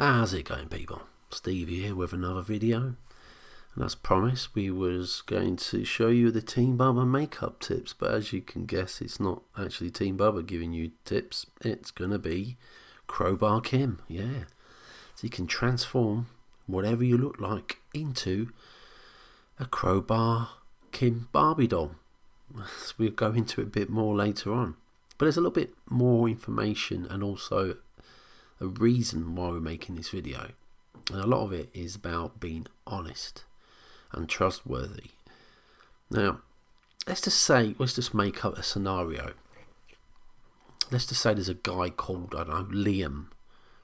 How's it going, people? Steve here with another video, and as promised we was going to show you the Team Bubba makeup tips, but as you can guess, it's not actually Team Bubba giving you tips, it's gonna be CROWBAR Kim. Yeah, so you can transform whatever you look like into a CROWBAR Kim Barbie doll. So we'll go into it a bit more later on, but there's a little bit more information and also a reason why we're making this video, and a lot of it is about being honest and trustworthy. Now let's just make up a scenario. Let's just say there's a guy called, I don't know, Liam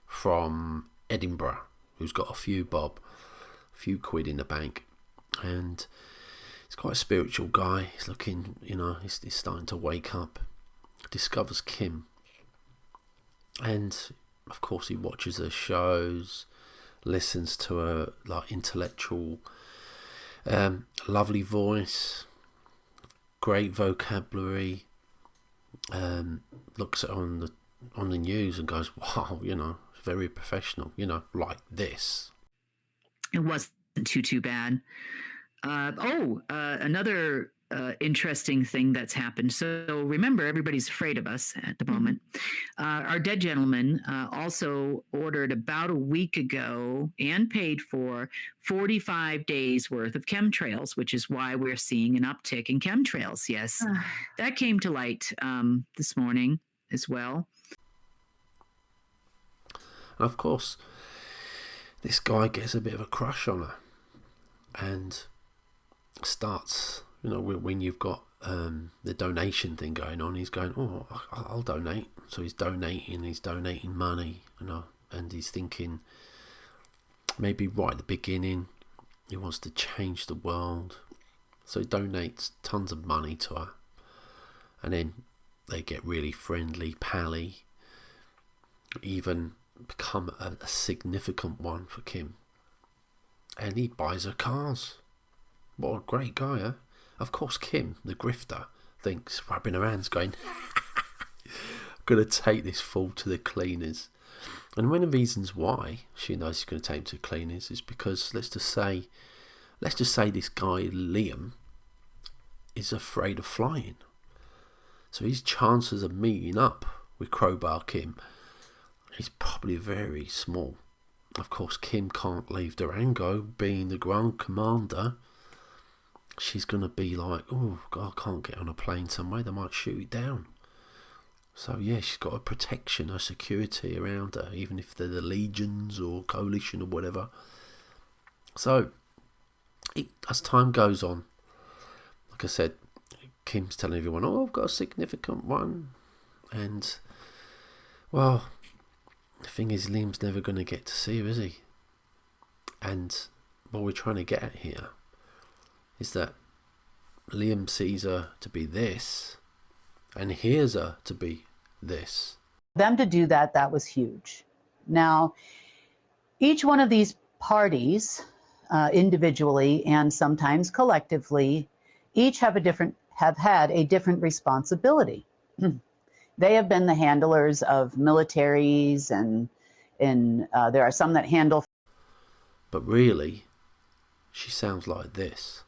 from Edinburgh who's got a few quid in the bank, and he's quite a spiritual guy. He's looking, he's starting to wake up, discovers Kim, and of course he watches her shows, listens to her intellectual, lovely voice, great vocabulary, looks at her on the news and goes, wow, very professional, like this. It wasn't too bad. Another interesting thing that's happened. So remember, everybody's afraid of us at the moment. Our dead gentleman also ordered about a week ago and paid for 45 days worth of chemtrails, which is why we're seeing an uptick in chemtrails. Yes, that came to light this morning as well. And of course, this guy gets a bit of a crush on her and starts, when you've got the donation thing going on, he's going, oh, I'll donate. So he's donating money, and he's thinking maybe right at the beginning he wants to change the world. So he donates tons of money to her, and then they get really friendly, pally, even become a significant one for Kim, and he buys her cars. What a great guy, huh? Of course, Kim, the grifter, thinks, rubbing her hands, going, I'm going to take this fool to the cleaners. And one of the reasons why she knows she's going to take him to the cleaners is because, let's just say this guy, Liam, is afraid of flying. So his chances of meeting up with CROWBAR Kim is probably very small. Of course, Kim can't leave Durango, being the Grand Commander. She's going to be like, oh, God, I can't get on a plane somewhere, they might shoot it down. So, yeah, she's got her protection, her security around her, even if they're the legions or coalition or whatever. So, as time goes on, like I said, Kim's telling everyone, oh, I've got a significant one. And, well, the thing is, Liam's never going to get to see her, is he? And what we're trying to get at here is that Liam sees her to be this and hears her to be this. Them to do that was huge. Now, each one of these parties, individually and sometimes collectively, each have had a different responsibility. They have been the handlers of militaries, and there are some that handle. But really, she sounds like this.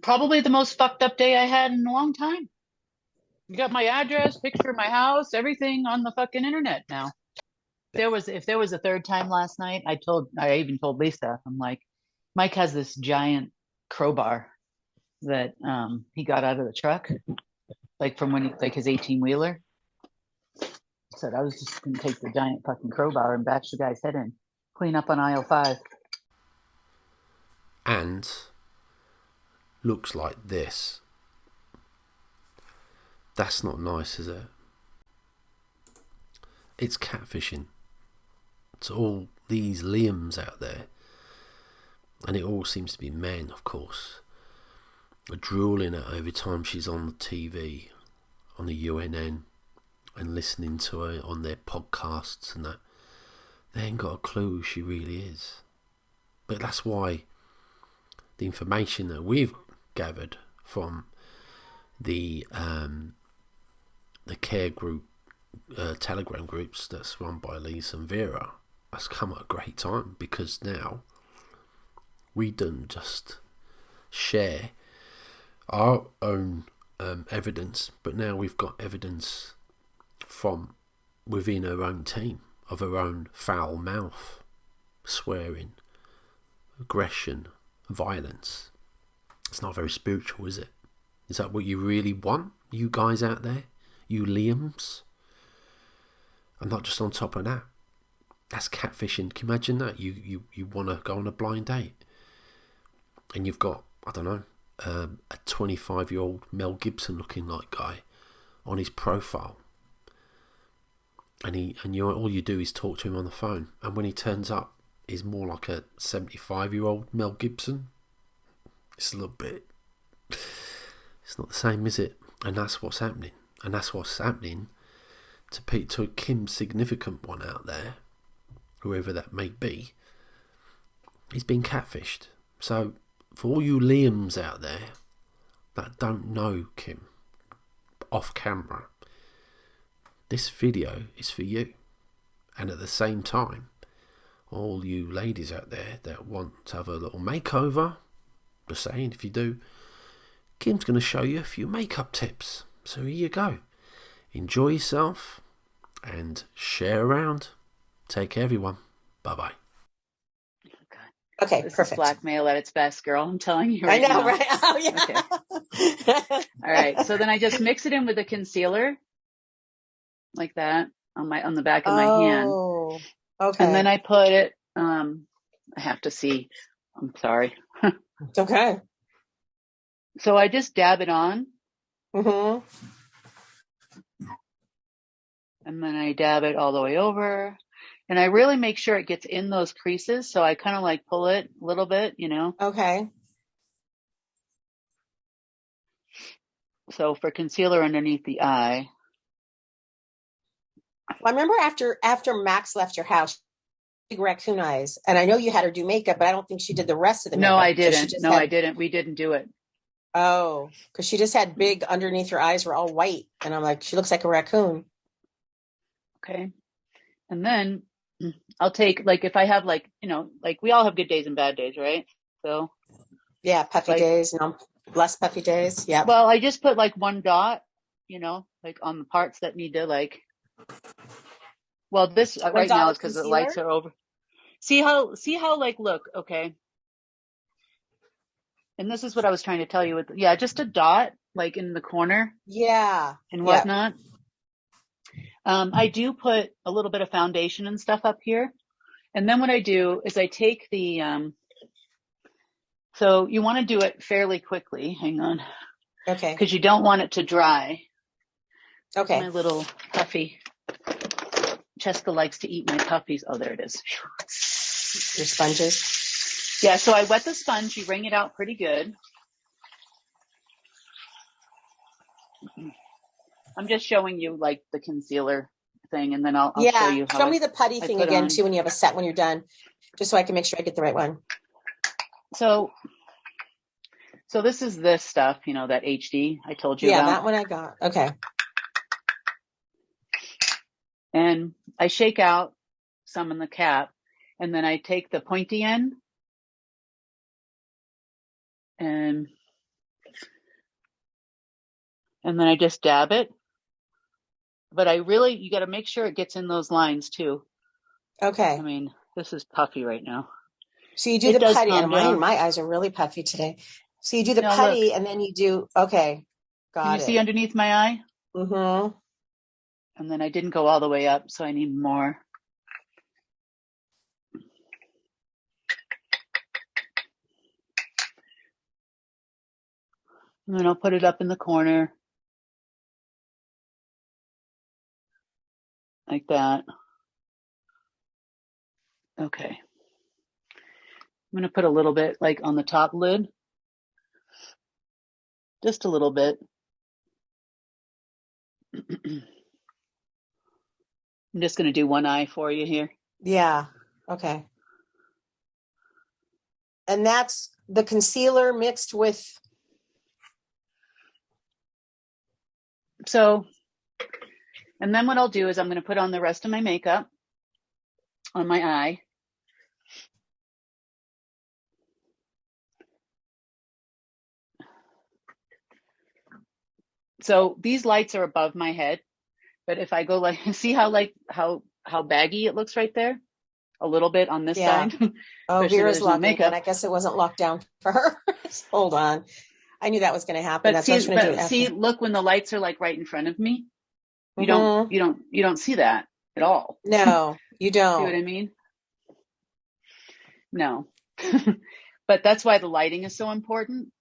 Probably the most fucked up day I had in a long time. You got my address, picture of my house, everything on the fucking internet now. If there was a third time last night, I even told Lisa, I'm like, Mike has this giant crowbar that he got out of the truck, like from when his 18-wheeler. Said I was just gonna take the giant fucking crowbar and bash the guy's head in, clean up on aisle 5. And looks like this. That's not nice, is it? It's catfishing. It's all these Liams out there, and it all seems to be men, of course, are drooling at her every time she's on the TV, on the UNN, and listening to her on their podcasts and that. They ain't got a clue who she really is. But that's why the information that we've gathered from the care group, Telegram groups that's run by Lisa and Vera, has come at a great time, because now we don't just share our own evidence, but now we've got evidence from within her own team of her own foul mouth, swearing, aggression, violence. It's not very spiritual, is it? Is that what you really want, you guys out there, you Liams? And not just on top of that, that's catfishing. Can you imagine that? You want to go on a blind date, and you've got, I don't know, a 25-year-old Mel Gibson looking like guy on his profile, and all you do is talk to him on the phone, and when he turns up, he's more like a 75-year-old Mel Gibson. It's a little bit, it's not the same, is it? And that's what's happening. And that's what's happening to Kim's significant one out there, whoever that may be. He's been catfished. So for all you Liams out there that don't know Kim off camera, this video is for you. And at the same time, all you ladies out there that want to have a little makeover, just saying, if you do, Kim's going to show you a few makeup tips. So here you go. Enjoy yourself and share around. Take care, everyone. Bye-bye. Okay, This perfect. is blackmail at its best, girl. I'm telling you right I know, now. right? Oh, yeah. Okay. All right. So then I just mix it in with the concealer, like that, on the back of my hand. Oh, okay. And then I put it. I have to see. I'm sorry. It's okay. So I just dab it on, Mm-hmm. and then I dab it all the way over. And I really make sure it gets in those creases. So I kind of like pull it a little bit, Okay. So for concealer underneath the eye. Well, I remember after Max left your house, big raccoon eyes, and I know you had her do makeup, but I don't think she did the rest of the makeup. No, I So didn't. she just No, had, I didn't. We didn't do it. Oh, because she just had big underneath her eyes were all white, and I'm like, she looks like a raccoon. Okay. And then I'll take, like, if I have, like, like we all have good days and bad days, right? So Yeah, puffy days, less puffy days. Yeah. well, I just put like one dot, like on the parts that need to, like, well, this right dot now of is because the concealer? lights are over. See how like, look, okay. And this is what I was trying to tell you with, yeah, just a dot, like in the corner Yeah. and whatnot. I do put a little bit of foundation and stuff up here. And then what I do is I take the, so you want to do it fairly quickly. Hang on. Okay. Because you don't want it to dry. Okay. My little puffy. Cheska likes to eat my puppies. Oh, there it is. Your sponges. Yeah, so I wet the sponge. You wring it out pretty good. I'm just showing you like the concealer thing, and then I'll show you how. Show me the putty thing again too when you have a set when you're done, just so I can make sure I get the right one. So this is this stuff, that HD I told you about. about. Yeah, that one I got. Okay. And I shake out some in the cap, and then I take the pointy end and then I just dab it. But you got to make sure it gets in those lines too. Okay. I mean, this is puffy right now. So you do the putty, and my eyes are really puffy today. So you do the putty, and then you do, okay. Got it. Can you see underneath my eye? Mm-hmm. And then I didn't go all the way up, so I need more. And then I'll put it up in the corner. Like that. Okay. I'm going to put a little bit like on the top lid. Just a little bit. I'm just going to do one eye for you here. Yeah. Okay. And that's the concealer mixed with. So, and then what I'll do is I'm going to put on the rest of my makeup. on my eye. So these lights are above my head, but if I go like, see how baggy it looks right there? A little bit on this Yeah. side. Oh, Especially where Vera's there's no logging in. makeup. I guess it wasn't locked down for her. Hold on. I knew that was going to happen. But That's what I was going to do but after. see, look, when the lights are like right in front of me, you Mhm. don't see that at all. No, you See what I don't. mean? No. But that's why the lighting is so important,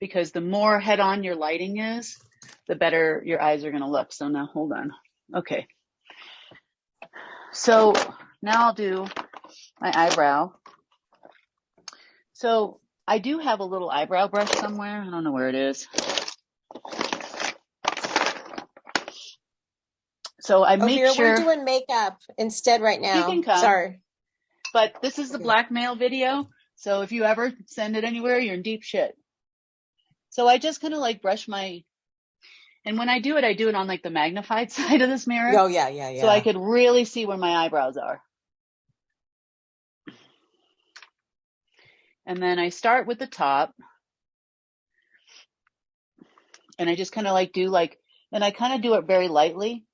because the more head on your lighting is, the better your eyes are going to look. So now hold on. Okay. So now I'll do my eyebrow. So I do have a little eyebrow brush somewhere. I don't know where it is. So I Oh, make Vera, we're sure doing makeup instead right you now. can come, Sorry. but this is the Okay. blackmail video. So if you ever send it anywhere, you're in deep shit. So I just kind of like brush my, and when I do it on like the magnified side of this mirror. Oh, yeah, yeah, So I yeah. could really see where my eyebrows are. And then I start with the top. And I just kind of like do like, and I kind of do it very lightly.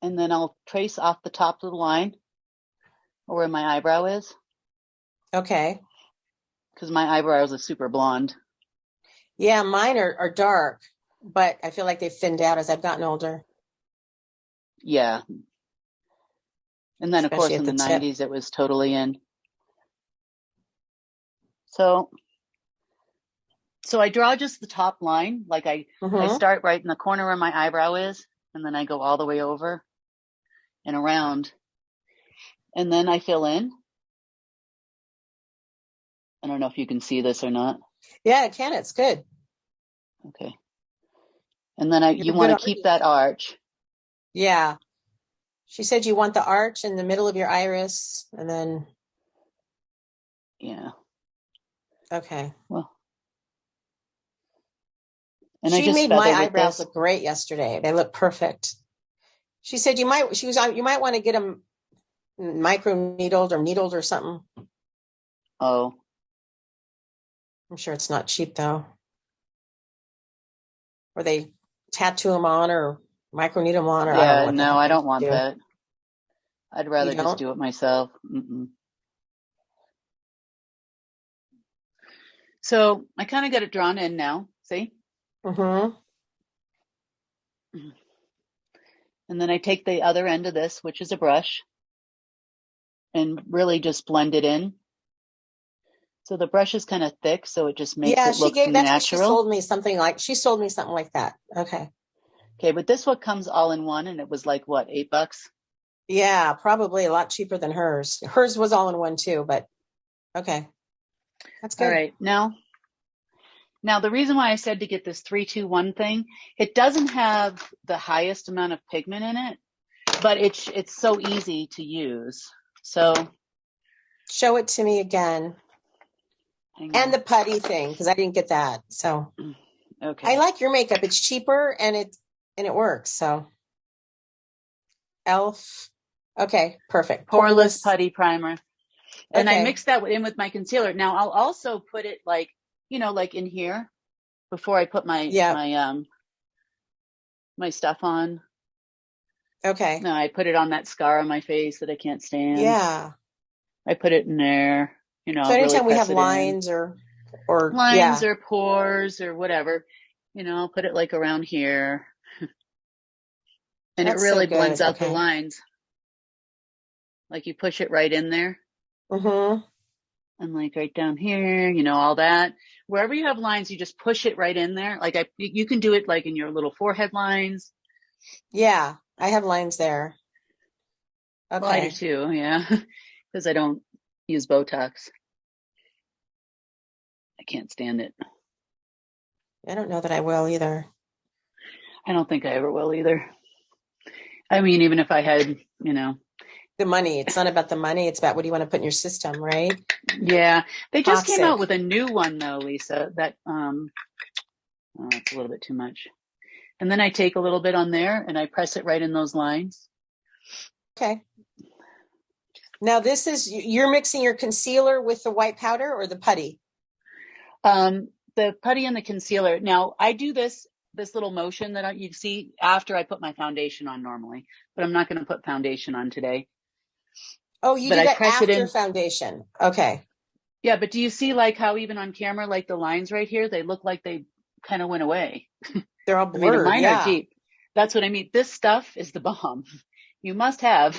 And then I'll trace off the top of the line or where my eyebrow is. Okay. Because my eyebrows are super blonde. Yeah, mine are dark, but I feel like they've thinned out as I've gotten older. Yeah. And then, of Especially course, at in the the tip. 90s, it was totally in. So I draw just the top line. Like I start right in the corner where my eyebrow is, and then I go all the way over and around. And then I fill in. I don't know if you can see this or not. Yeah, I can. It's good. Okay. And then you want to keep that arch. Yeah. She said you want the arch in the middle of your iris and then. Yeah. Okay. Well. And she made my eyebrows this. look great yesterday. They look perfect. She said you might want to get them micro needled or something. Oh. I'm sure it's not cheap though. Or they tattoo them on or micro needle them on, or I don't know what the hell I they don't want do. that. I'd rather just do it myself. Mm-mm. So I kind of got it drawn in now. See? Mm-hmm. And then I take the other end of this, which is a brush, and really just blend it in. So the brush is kind of thick, so it just makes it look natural. That's what she sold me something like that. Okay. Okay, but this one comes all in one, and it was like what, $8? Yeah, probably a lot cheaper than hers. Hers was all in one too, but okay. That's good. All right. Now the reason why I said to get this 3-2-1 thing, it doesn't have the highest amount of pigment in it, but it's so easy to use. So show it to me again. And the putty thing, because I didn't get that. So okay. I like your makeup. It's cheaper and it works. So Elf. Okay, perfect. Poreless putty primer. And okay. I mix that in with my concealer. Now I'll also put it like, like in here before I put my my stuff on. Okay. No, I put it on that scar on my face that I can't stand. Yeah. I put it in there, So anytime we have lines or lines or pores or whatever, I'll put it like around here. And it really blends out the lines. Like you push it right in there. Mm-hmm. And like right down here, all that. Wherever you have lines, you just push it right in there. Like you can do it like in your little forehead lines. Yeah, I have lines there. Okay. Well, I do too, yeah. Because I don't use Botox. I can't stand it. I don't know that I will either. I don't think I ever will either. I mean, even if I had, the money. It's not about the money. It's about what do you want to put in your system, right? Yeah. They just came out with a new one though, Lisa, that it's a little bit too much. And then I take a little bit on there and I press it right in those lines. Okay. Now this is, you're mixing your concealer with the white powder or the putty? The putty and the concealer. Now I do this little motion that you see after I put my foundation on normally, but I'm not going to put foundation on today. Oh, you But do I that press it after in. foundation. Okay. Yeah, but do you see like how even on camera, like the lines right here, they look like they kind of went away. They're all I mean, blurred. mine are Yeah. deep. That's what I mean. This stuff is the bomb. You must have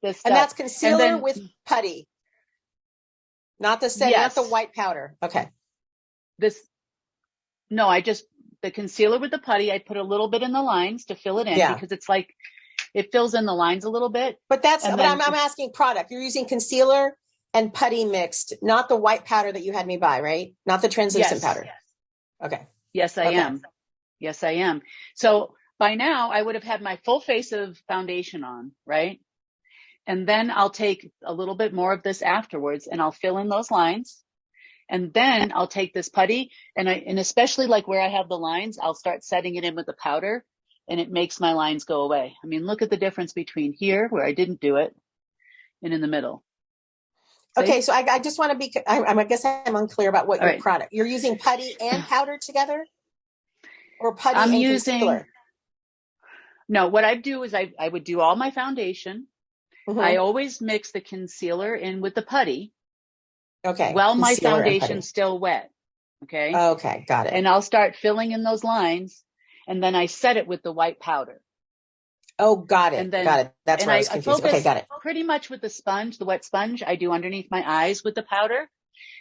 this stuff. And that's And concealer then, with putty, not the setting, not yes, the white powder. Okay. no, the concealer with the putty, I put a little bit in the lines to fill it in Yeah. because it's like, it fills in the lines a little bit. But And I'm then, asking product. You're using concealer and putty mixed, not the white powder that you had me buy, right? Not the translucent yes, powder. Okay. yes, I Okay. am. Yes, I am. So by now I would have had my full face of foundation on, right? And then I'll take a little bit more of this afterwards and I'll fill in those lines. And then I'll take this putty and especially like where I have the lines, I'll start setting it in with the powder and it makes my lines go away. I mean, look at the difference between here where I didn't do it and in the middle. See? Okay. So I just want to be, I guess I'm unclear about what All your right. product, you're using putty and powder together or putty I'm and using, concealer? no, what I do is I would do all my foundation. Mm-hmm. I always mix the concealer in with the putty. Okay. While my Concealer and foundation's putty. still wet. Okay. Okay. Got it. And I'll start filling in those lines and then I set it with the white powder. Oh, got it. And then, Got it. That's and where I was I confused. focus Okay. Got it. pretty much with the sponge, the wet sponge I do underneath my eyes with the powder.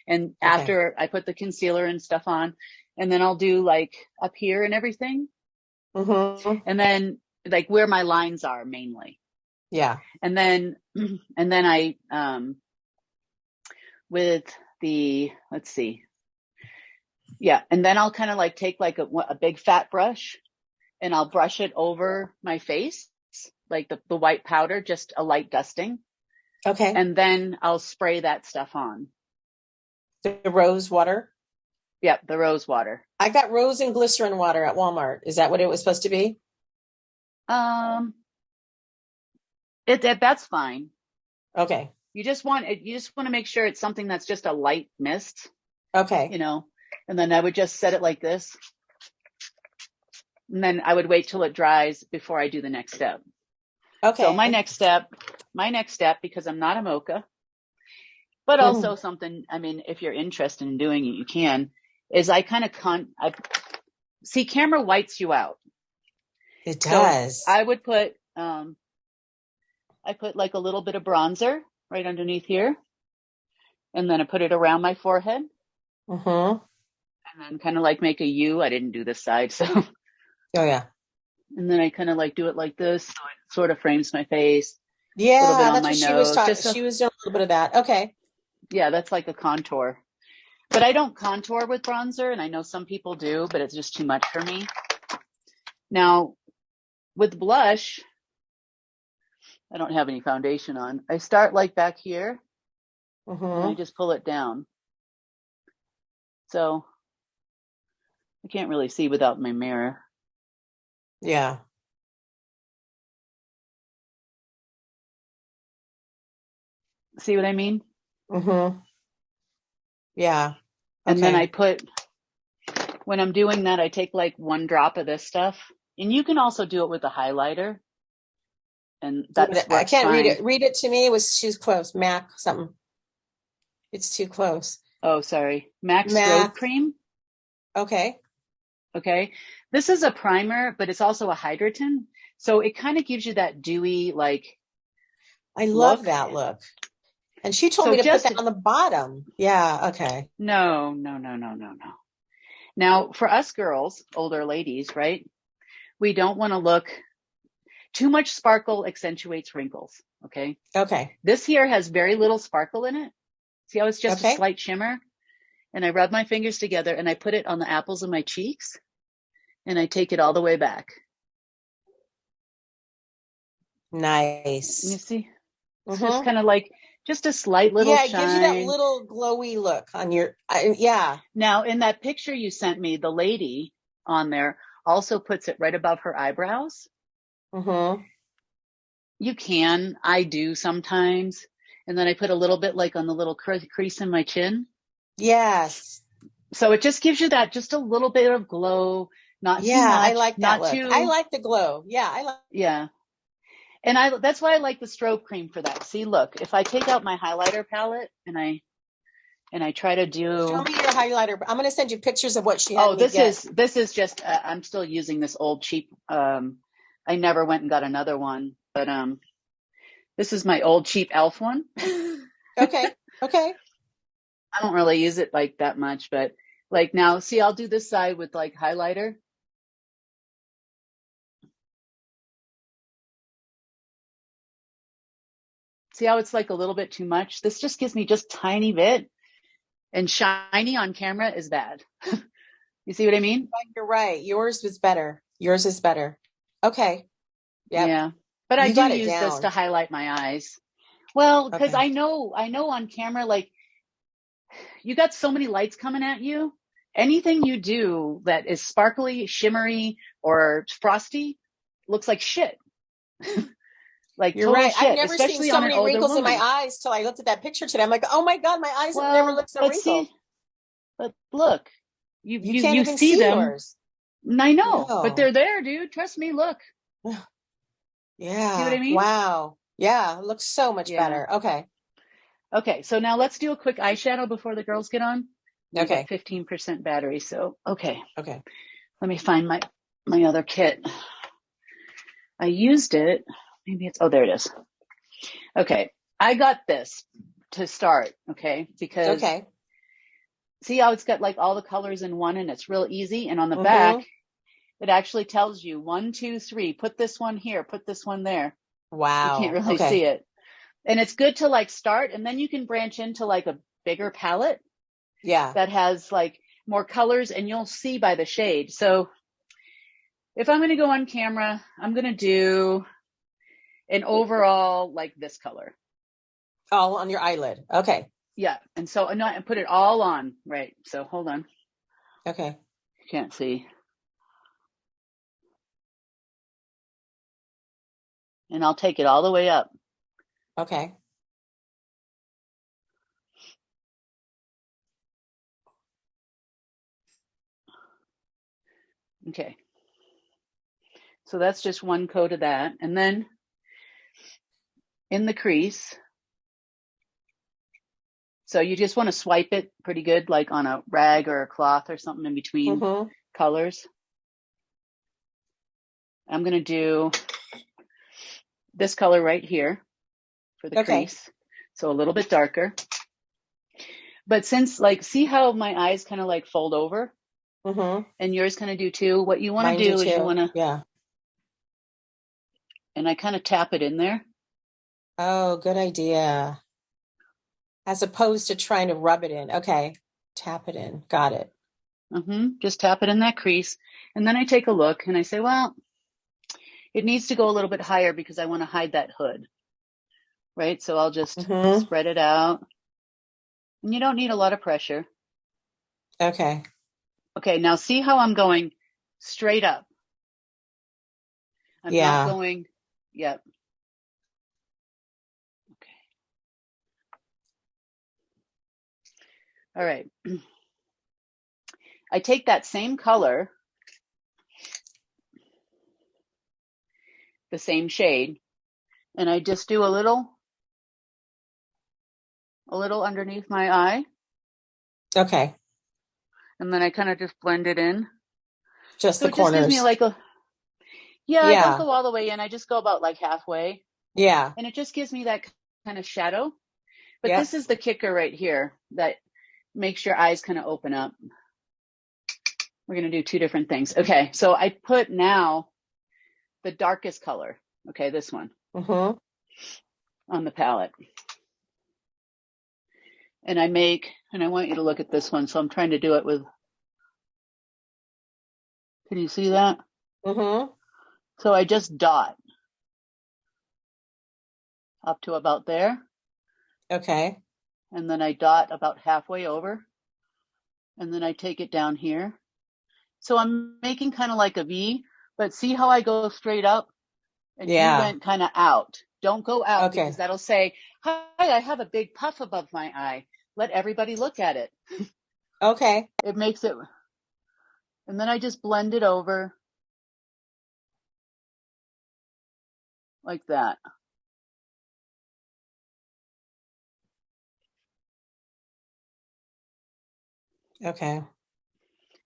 And Okay. after I put the concealer and stuff on, and then I'll do like up here and everything. Mm-hmm. And then like where my lines are mainly. Yeah. And then I, with the, let's see. Yeah. And then I'll kind of like take like a big fat brush and I'll brush it over my face, like the white powder, just a light dusting. Okay. And then I'll spray that stuff on. The rose water. Yep. The rose water. I got rose and glycerin water at Walmart. Is that what it was supposed to be? That's fine. Okay. You just want to make sure it's something that's just a light mist, Okay. and then I would just set it like this. And then I would wait till it dries before I do the next step. Okay. So my next step, because I'm not a mocha, but also something, I mean, if you're interested in doing it, you can, is I kind of see camera whites you out. It does. So I would put, I put like a little bit of bronzer right underneath here. And then I put it around my forehead. Mm-hmm. And then kind of like make a U. I didn't do this side. So, Oh, yeah. and then I kind of like do it like this. So it sort of frames my face. Yeah, on that's my what she was nose, talking. just She was doing a little bit of that. Okay. Yeah, that's like a contour. But I don't contour with bronzer, and I know some people do, but it's just too much for me. Now, with blush, I don't have any foundation on. I start like back here, and I Mm-hmm. just pull it down. So I can't really see without my mirror. Yeah. See what I mean? Mm-hmm. Yeah. And then Okay. when I'm doing that, I take like one drop of this stuff. And you can also do it with a highlighter. And that's I can't read fine. it. Read it to me. She's close. MAC something. It's too close. Oh, sorry. MAC MAC. Strobe Cream. Okay. Okay. This is a primer, but it's also a hydratant. So it kind of gives you that dewy, like, I love look. that look. And she told So me to put just that on the bottom. Yeah. Okay. no. Now, for us girls, older ladies, right? We don't want to look too much sparkle accentuates wrinkles. Okay. Okay. This here has very little sparkle in it. See how it's just Okay. a slight shimmer? And I rub my fingers together and I put it on the apples of my cheeks and I take it all the way back. Nice. You see? It's Mm-hmm. just kind of like just a slight little Yeah, it shine. gives you that little glowy look on your, yeah. Now, in that picture you sent me, the lady on there also puts it right above her eyebrows. Mm-hmm. You can. I do sometimes. And then I put a little bit like on the little crease in my chin. Yes. So it just gives you that just a little bit of glow, not too Yeah, much, I like that not look. too, I like the glow. Yeah, I like. yeah. And that's why I like the strobe cream for that. See, look, if I take out my highlighter palette and I try to do. Show me your highlighter. I'm going to send you pictures of what she had Oh, me get. this is just I'm still using this old cheap. I never went and got another one, but this is my old cheap Elf one. Okay. Okay. I don't really use it like that much, but like now, see, I'll do this side with like highlighter. See how it's like a little bit too much? This just gives me just tiny bit, and shiny on camera is bad. You see what I mean? You're right. Yours was better. Yours is better. Okay. Yep. Yeah. But I You do got it use this down. to highlight my eyes. Well, because Okay. I know on camera, like you got so many lights coming at you. Anything you do that is sparkly, shimmery, or frosty looks like shit. Like You're total right. I've shit, never seen especially so on an many older wrinkles in my woman. eyes till I looked at that picture today. I'm like, oh my God, my eyes have never Well, looked so but wrinkled. look, You can't you even see see them. yours. I know, but No. they're there, dude. Trust me. Look. See what I Yeah. mean? Wow. Yeah. It looks so much Yeah. better. Okay. Okay. So now let's do a quick eyeshadow before the girls get on. We got Okay. 15% battery. So, okay. Okay. Let me find my other kit. I used it. Maybe it's, oh, there it is. Okay. I got this to start. Okay. Because Okay. see how it's got like all the colors in one and it's real easy. And on the back, Mm-hmm. it actually tells you 1, 2, 3, put this one here, put this one there. You can't Wow. really Okay. see it. And it's good to like start, and then you can branch into like a bigger palette Yeah. that has like more colors, and you'll see by the shade. So if I'm going to go on camera, I'm going to do an overall like this color. All on your eyelid. Okay. Yeah. And so I put it all on. Right. So hold on. Okay. Can't see. And I'll take it all the way up. Okay. Okay. So that's just one coat of that. And then in the crease, so you just want to swipe it pretty good, like on a rag or a cloth or something in between Mm-hmm. colors. I'm going to do this color right here for the Okay. crease. So a little bit darker. But since like, see how my eyes kind of like fold over Mm-hmm. and yours kind of do too? What you want Mine to do do is you too. want to, Yeah. and I kind of tap it in there. Oh, good idea. As opposed to trying to rub it in. Okay. Tap it in. Got it. Just tap it in that crease. And then I take a look and I say, well, it needs to go a little bit higher because I want to hide that hood. Right? So I'll just Mm-hmm. spread it out. And you don't need a lot of pressure. Okay. Okay, now see how I'm going straight up. I'm not going, yep. Okay. All right. I take that same color, the same shade, and I just do a little underneath my eye. Okay. And then I kind of just blend it in. Just So the it just gives me corners. like I don't Yeah. go all the way in. I just go about like halfway. Yeah. And it just gives me that kind of shadow. But Yep. this is the kicker right here that makes your eyes kind of open up. We're going to do two different things. Okay, so I put now the darkest color. Okay, this one Mm-hmm. on the palette. And I want you to look at this one. So I'm trying to do it with, can you see that? Mm-hmm. So I just dot up to about there. Okay. And then I dot about halfway over. And then I take it down here. So I'm making kind of like a V, but see how I go straight up and you Yeah. went kind of out. Don't go out Okay. because that'll say, hi, I have a big puff above my eye. Let everybody look at it. Okay. It makes it, and then I just blend it over like that. Okay.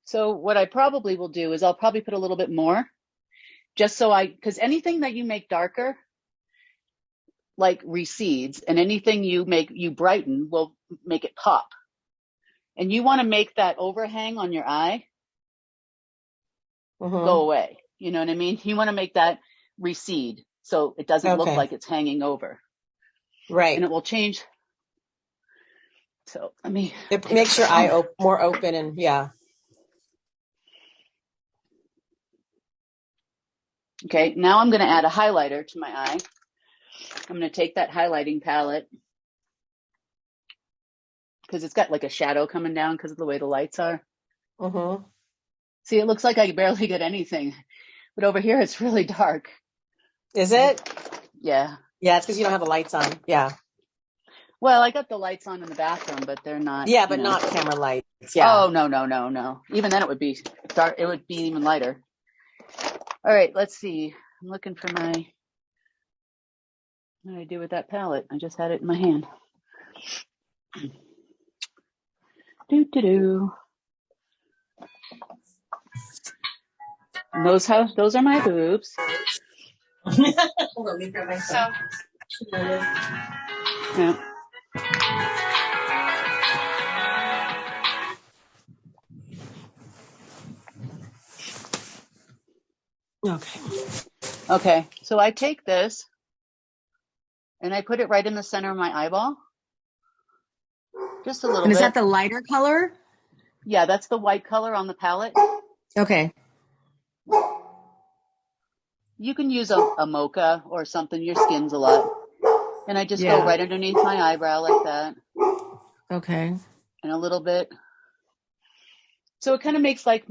So what I probably will do is I'll probably put a little bit more just so because anything that you make darker, like recedes, and anything you brighten will make it pop. And you want to make that overhang on your eye go away. You know what I mean? You want to make that recede so it doesn't look like it's hanging over. Right. And it will change. So let me. It makes your eye more open and yeah. Okay, now I'm going to add a highlighter to my eye. I'm going to take that highlighting palette because it's got like a shadow coming down because of the way the lights are. See, it looks like I barely get anything, but over here it's really dark. Is it? Yeah. Yeah, it's because you don't have the lights on. Yeah. Well, I got the lights on in the bathroom, but they're not. Yeah, but not camera lights. Yeah. Oh, no. Even then it would be dark. It would be even lighter. All right, let's see. I'm looking for what do I do with that palette? I just had it in my hand. And those are my boobs. Let me grab my phone. Yeah. Okay, so I take this and I put it right in the center of my eyeball. Just a little bit. Is that the lighter color? Yeah, that's the white color on the palette. Okay. You can use a mocha or something. Your skin's a lot. And I just go right underneath my eyebrow like that. Okay. And a little bit. So it kind of makes like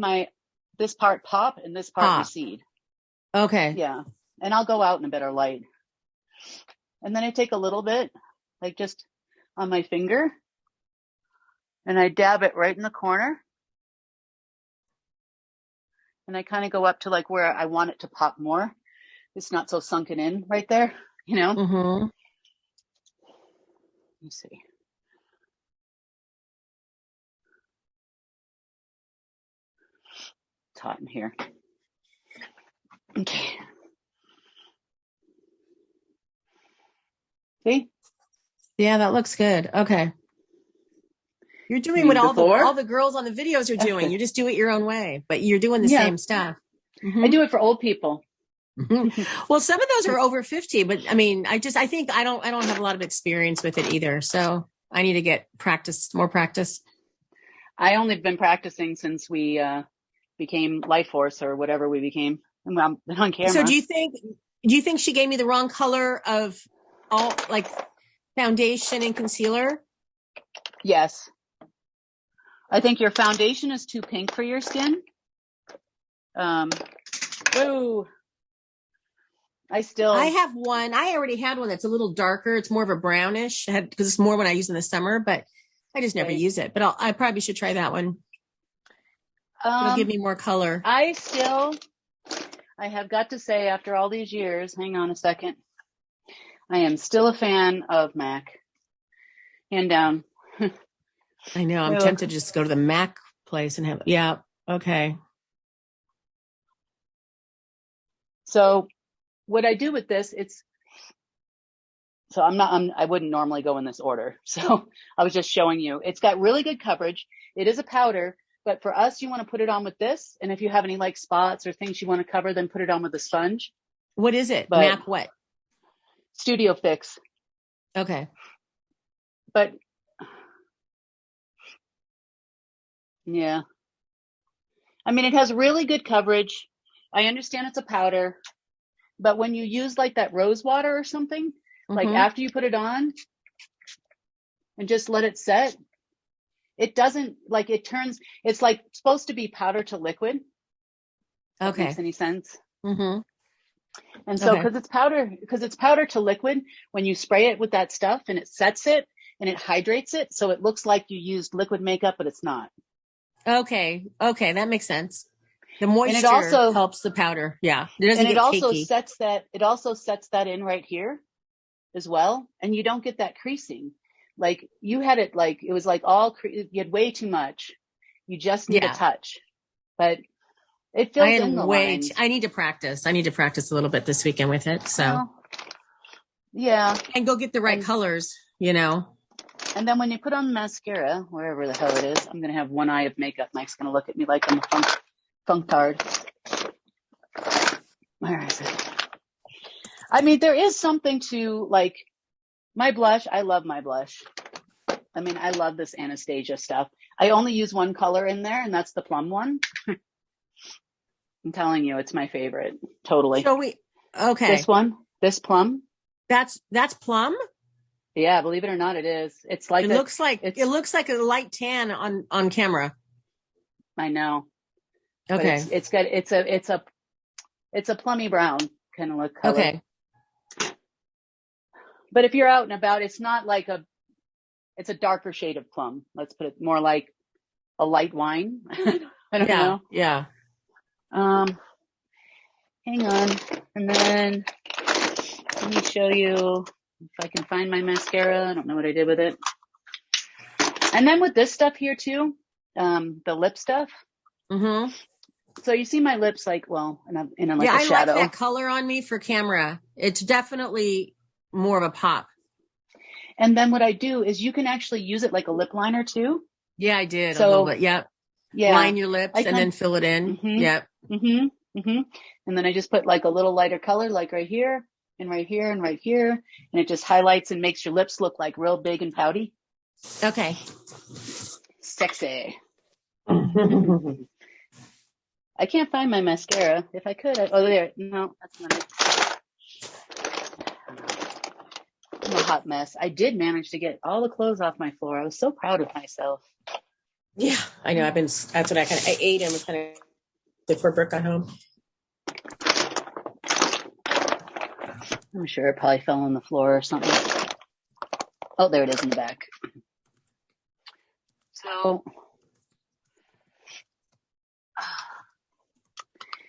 this part pop and this part recede. Okay. Yeah. And I'll go out in a better light. And then I take a little bit, like just on my finger, and I dab it right in the corner. And I kind of go up to like where I want it to pop more. It's not so sunken in right there, you know? Let me see. It's hot in here. Okay. See? Yeah, that looks good. Okay. You're doing what all the girls on the videos are doing. You just do it your own way, but you're doing the same stuff. I do it for old people. Well, some of those are over 50, but I mean, I think I don't have a lot of experience with it either. So I need to get more practice. I only been practicing since we became Life Force or whatever we became. I'm on camera. So do you think she gave me the wrong color of all like foundation and concealer? Yes. I think your foundation is too pink for your skin. Whoa. I have one. I already had one that's a little darker. It's more of a brownish because it's more when I use in the summer, but I just never use it. But I probably should try that one. It'll give me more color. I have got to say, after all these years, hang on a second, I am still a fan of MAC. Hand down. I know. I'm tempted to just go to the MAC place and have. Yeah. Okay. So what I do with this, I wouldn't normally go in this order. So I was just showing you. It's got really good coverage. It is a powder, but for us, you want to put it on with this. And if you have any like spots or things you want to cover, then put it on with a sponge. What is it? MAC what? Studio Fix. Okay. But yeah. I mean, it has really good coverage. I understand it's a powder, but when you use like that rose water or something, like after you put it on and just let it set, it doesn't like it turns, it's like supposed to be powder to liquid. Okay. If that makes any sense. And so because it's powder to liquid, when you spray it with that stuff and it sets it and it hydrates it, so it looks like you used liquid makeup, but it's not. Okay. Okay. That makes sense. The moisture And it also helps the powder. Yeah. It doesn't and it get also cakey. sets that in right here as well, and you don't get that creasing. Like you had it, like it was like you had way too much. You just need a touch, but it fills in the lines. I need to practice. I need to practice a little bit this weekend with it. So well, yeah, and go get the right colors, you know. And then when you put on mascara, wherever the hell it is, I'm gonna have one eye of makeup. Mike's gonna look at me like I'm a funktard. Where is it? I mean, there is something to like my blush. I love my blush. I mean, I love this Anastasia stuff. I only use one color in there, and that's the plum one. I'm telling you, it's my favorite. Totally. So This plum. That's plum. Yeah, believe it or not, it is. It's like it looks like a light tan on camera. I know. Okay. But it's a plummy brown kind of look color. Okay. But if you're out and about, it's not like it's a darker shade of plum. Let's put it more like a light wine. I don't know. Yeah. Hang on. And then let me show you if I can find my mascara. I don't know what I did with it. And then with this stuff here too, the lip stuff. Mm-hmm. So you see my lips like, well, in a like a I shadow. like that color on me for camera. It's definitely more of a pop. And then what I do is you can actually use it like a lip liner too. Yeah, I did so, a little bit. Yeah. Line your lips and then fill it in. Mm-hmm, yep. Mm-hmm. Mm-hmm. And then I just put like a little lighter color, like right here and right here and right here. And it just highlights and makes your lips look like real big and pouty. Okay. Sexy. I can't find my mascara. If I could, there. No, that's not it. I'm a hot mess. I did manage to get all the clothes off my floor. I was so proud of myself. Yeah, I know. That's what I ate and was kind of before Brooke got home. I'm sure it probably fell on the floor or something. Oh, there it is in the back.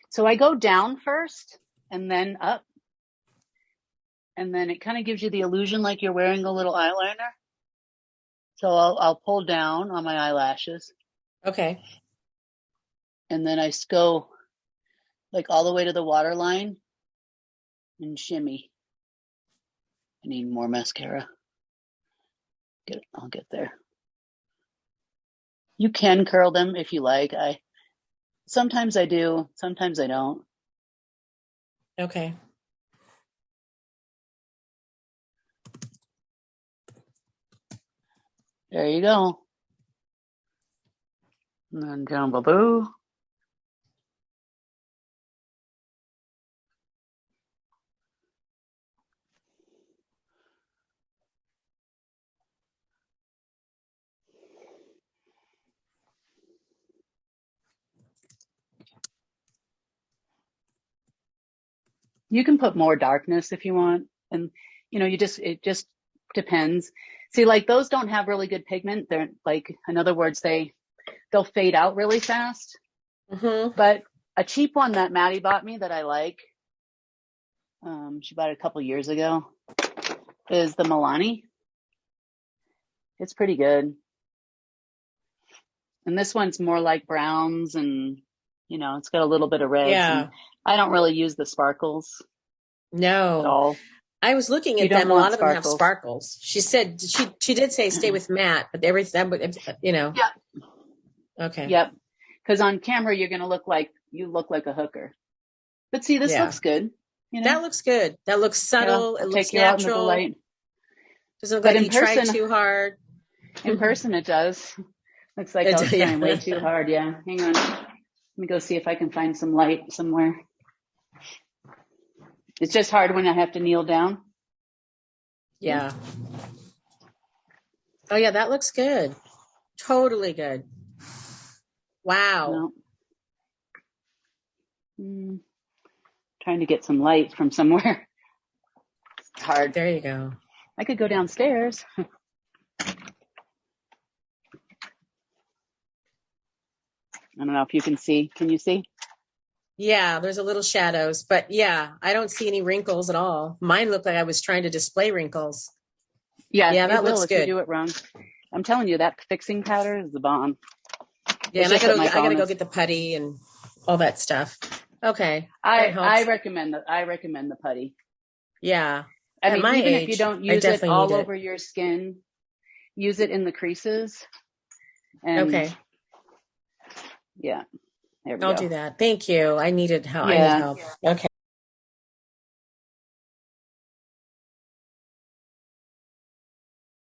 So I go down first and then up. And then it kind of gives you the illusion like you're wearing a little eyeliner. So I'll pull down on my eyelashes. Okay. And then I go like all the way to the waterline and shimmy. I need more mascara. I'll get there. You can curl them if you like. Sometimes I do, sometimes I don't. Okay. There you go. And then Jumbo Boo. You can put more darkness if you want. And, you know, it just depends. See, like those don't have really good pigment. They're like, in other words, they'll fade out really fast. Mm-hmm. But a cheap one that Maddie bought me that I like, she bought it a couple years ago, is the Milani. It's pretty good. And this one's more like browns and, you know, it's got a little bit of reds. Yeah. And I don't really use the sparkles. No. At all. I was looking at them. A lot of them have sparkles. She said she did say stay with matte, but everything, you know. Yeah. Okay. Yep. Because on camera you're gonna look like a hooker. But see, this looks good. You know? That looks good. That looks subtle. Yeah, it looks take you out into the natural. light. Doesn't look like you tried too hard. In person it does. Looks like I was trying way too hard. Yeah. Hang on. Let me go see if I can find some light somewhere. It's just hard when I have to kneel down. Yeah. Oh yeah, that looks good. Totally good. Wow. No. trying to get some light from somewhere. It's hard. There you go. I could go downstairs. I don't know if you can see. Can you see? Yeah, there's a little shadows, but yeah, I don't see any wrinkles at all. Mine looked like I was trying to display wrinkles. Yeah, that it will looks if good. you do it wrong. I'm telling you, that fixing powder is the bomb. Yeah, It's and I just that my gotta phone go is- get the putty and all that stuff. Okay. I helps. recommend the putty. Yeah. I At mean, my even if age, you don't I use it definitely all need it. over your skin, use it in the creases. And Okay. yeah, there we I'll go. do that. Thank you. I needed help. I need Yeah. help. Okay.